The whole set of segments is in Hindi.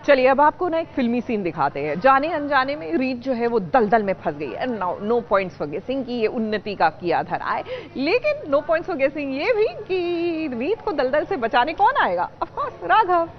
चलिए अब आपको ना एक फिल्मी सीन दिखाते हैं। जाने अनजाने में रीत जो है वो दलदल में फंस गई है। नो पॉइंट्स फॉर गेसिंग कि ये उन्नति का किया धरा है, लेकिन नो पॉइंट्स फॉर गेसिंग ये भी कि रीत को दलदल से बचाने कौन आएगा? Of course Raghav.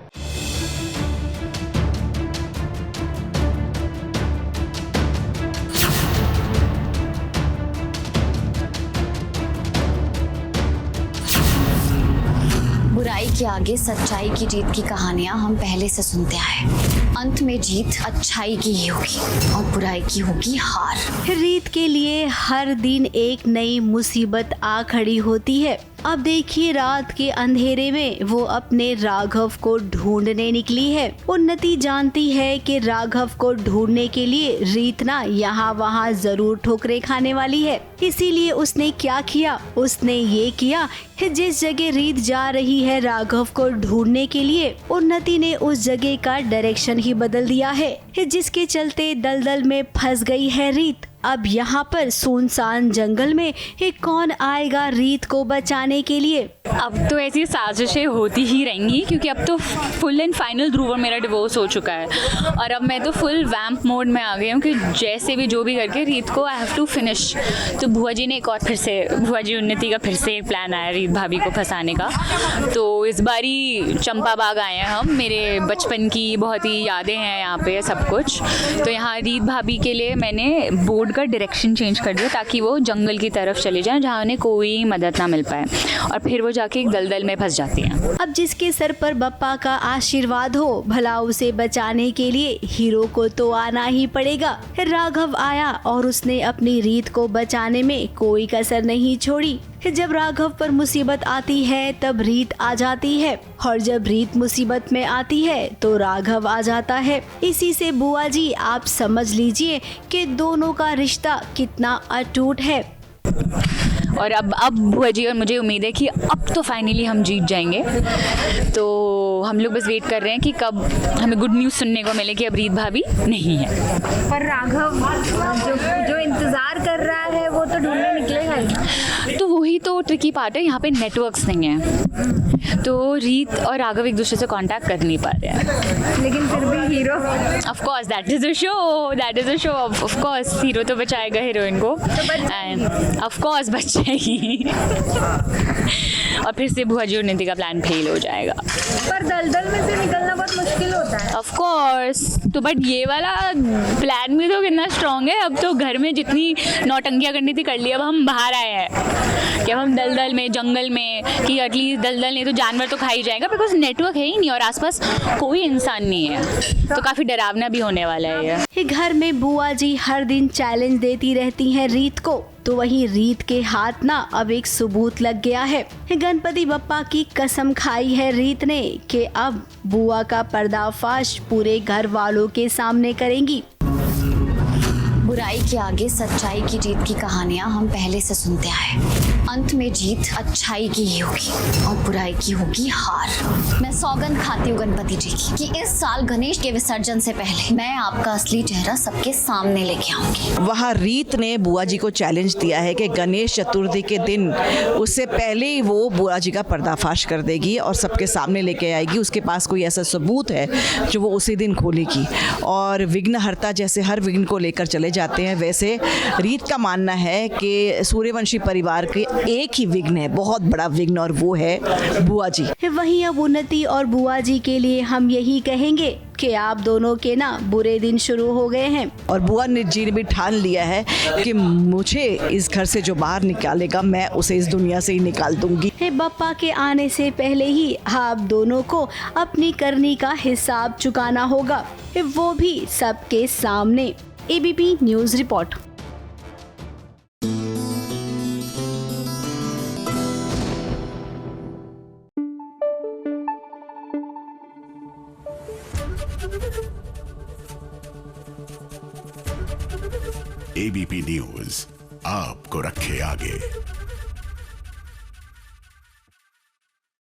बुराई के आगे सच्चाई की जीत की कहानियां हम पहले से सुनते आए। अंत में जीत अच्छाई की ही होगी और बुराई की होगी हार। रीत के लिए हर दिन एक नई मुसीबत आ खड़ी होती है। अब देखिए, रात के अंधेरे में वो अपने राघव को ढूंढने निकली है। उन्नति जानती है कि राघव को ढूंढने के लिए रीत ना यहाँ वहाँ जरूर ठोकरें खाने वाली है। इसीलिए उसने क्या किया? उसने ये किया कि जिस जगह रीत जा रही है राघव को ढूंढने के लिए, उन्नति ने उस जगह का डायरेक्शन ही बदल दिया है, जिसके चलते दलदल में फंस गई है रीत। अब यहाँ पर सुनसान जंगल में कौन आएगा रीत को बचाने के लिए? अब तो ऐसी साजिशें होती ही रहेंगी, क्योंकि अब तो फुल एंड फाइनल ध्रुव मेरा डिवोर्स हो चुका है और अब मैं तो फुल वैम्प मोड में आ गई हूँ कि जैसे भी जो भी करके रीत को आई हैव टू फिनिश। तो बुआ जी ने एक और फिर से, बुआ जी उन्नति का फिर से एक प्लान आया रीत भाभी को फंसाने का। तो इस बारी चंपा बाग आए हैं हम। मेरे बचपन की बहुत ही यादें हैं यहाँ पे सब कुछ। तो यहाँ रीत भाभी के लिए मैंने बोर्ड का डायरेक्शन चेंज कर दिया ताकि वो जंगल की तरफ चले जाएं जहाँ उन्हें कोई मदद ना मिल पाए और फिर वो जाके एक दलदल में फंस जाती हैं। अब जिसके सर पर बप्पा का आशीर्वाद हो, भला उसे बचाने के लिए हीरो को तो आना ही पड़ेगा। राघव आया और उसने अपनी रीत को बचाने में कोई कसर नहीं छोड़ी। जब राघव पर मुसीबत आती है तब रीत आ जाती है और जब रीत मुसीबत में आती है तो राघव आ जाता है। इसी से बुआ जी आप समझ लीजिए कि दोनों का रिश्ता कितना अटूट है। और अब बुआ जी और मुझे उम्मीद है कि अब तो फाइनली हम जीत जाएंगे। तो हम लोग बस वेट कर रहे हैं कि कब हमें गुड न्यूज़ सुनने को मिले कि अब रीत भाभी नहीं है। पर राघव जो इंतजार कर रहा है वो तो ढूंढने निकलेगा ही। तो वही तो ट्रिकी पार्ट है, यहाँ पे नेटवर्क्स नहीं है, तो रीत और राघव एक दूसरे से कांटेक्ट कर नहीं पा रहे हैं। लेकिन फिर भी hero, of course that is a show, of course hero तो बचाएगा हीरोइन को एंड ऑफ कोर्स बच जाएगी और फिर से बुआ जी उन्नति का प्लान फेल हो जाएगा। पर दलदल में से निकलना बहुत मुश्किल होता है। ऑफ कोर्स, तो बट ये वाला प्लान भी तो कितना स्ट्रॉन्ग है। अब तो घर में जितनी नौटंकियाँ करनी थी कर ली, अब हम बाहर आए हैं कि अब हम दलदल में, जंगल में, कि एटलीस्ट दलदल नहीं तो जानवर तो खा ही जाएगा, बिकॉज नेटवर्क है ही नहीं और आसपास कोई इंसान नहीं है, तो काफ़ी डरावना भी होने वाला है ये। घर में बुआ जी हर दिन चैलेंज देती रहती हैं रीत को, तो वहीं रीत के हाथ ना अब एक सबूत लग गया है। गणपति बप्पा की कसम खाई है रीत ने कि अब बुआ का पर्दाफाश पूरे घर वालों के सामने करेंगी। बुराई के आगे सच्चाई की जीत की कहानियां हम पहले से सुनते आए। अंत में जीत अच्छाई की ही होगी और बुराई की होगी हार। मैं सौगंध खाती हूँ गणपति जी की कि इस साल गणेश के विसर्जन से पहले मैं आपका असली चेहरा सबके सामने लेके आऊंगी। वहाँ रीत ने बुआ जी को चैलेंज दिया है कि गणेश चतुर्थी के दिन उससे पहले ही वो बुआ जी का पर्दाफाश कर देगी और सबके सामने लेके आएगी। उसके पास कोई ऐसा सबूत है जो वो उसी दिन खोलेगी और विघ्नहर्ता जैसे हर विघ्न को लेकर चले जाते हैं, वैसे रीत का मानना है कि सूर्यवंशी परिवार के एक ही विघ्न है, बहुत बड़ा विघ्न, और वो है बुआ जी। वहीं अब उन्नति और बुआ जी के लिए हम यही कहेंगे कि आप दोनों के ना बुरे दिन शुरू हो गए हैं और बुआ जी ने भी ठान लिया है कि मुझे इस घर से जो बाहर निकालेगा मैं उसे इस दुनिया से ही निकाल दूंगी। बप्पा के आने से पहले ही आप दोनों को अपनी करनी का हिसाब चुकाना होगा, वो भी सबके सामने। ABP news report. ABP news आपको रखे आगे।